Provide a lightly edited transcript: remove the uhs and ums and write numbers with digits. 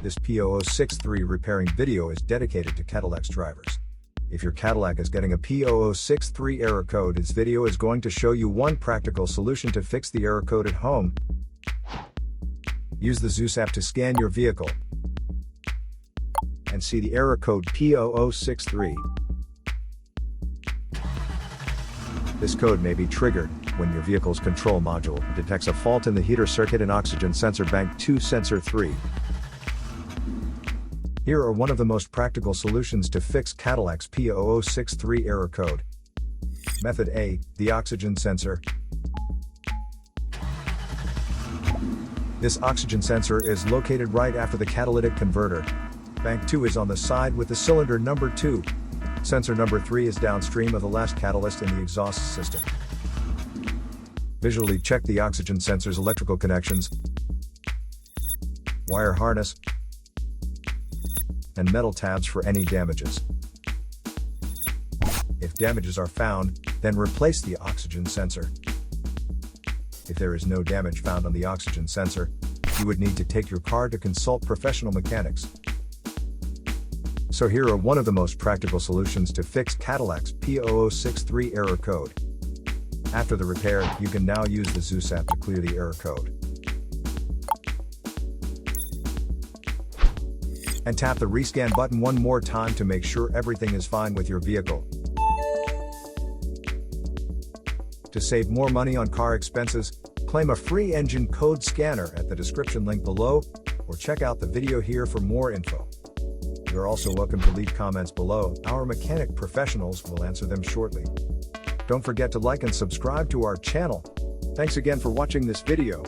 This P0063 repairing video is dedicated to Cadillac's drivers. If your Cadillac is getting a P0063 error code, this video is going to show you one practical solution to fix the error code at home. Use the Zeus app to scan your vehicle and see the error code P0063. This code may be triggered when your vehicle's control module detects a fault in the heater circuit and oxygen sensor bank 2 sensor 3. Here are one of the most practical solutions to fix Cadillac's P0063 error code. Method A, the oxygen sensor. This oxygen sensor is located right after the catalytic converter. Bank 2 is on the side with the cylinder number 2. Sensor number 3 is downstream of the last catalyst in the exhaust system. Visually check the oxygen sensor's electrical connections, wire harness, and metal tabs for any damages. If damages are found, then replace the oxygen sensor. If there is no damage found on the oxygen sensor, you would need to take your car to consult professional mechanics. So here are one of the most practical solutions to fix Cadillac's P0063 error code. After the repair, you can now use the Zeus app to clear the error code. And tap the rescan button one more time to make sure everything is fine with your vehicle. To save more money on car expenses, claim a free engine code scanner at the description link below, or check out the video here for more info. You're also welcome to leave comments below. Our mechanic professionals will answer them shortly. Don't forget to like and subscribe to our channel. Thanks again for watching this video.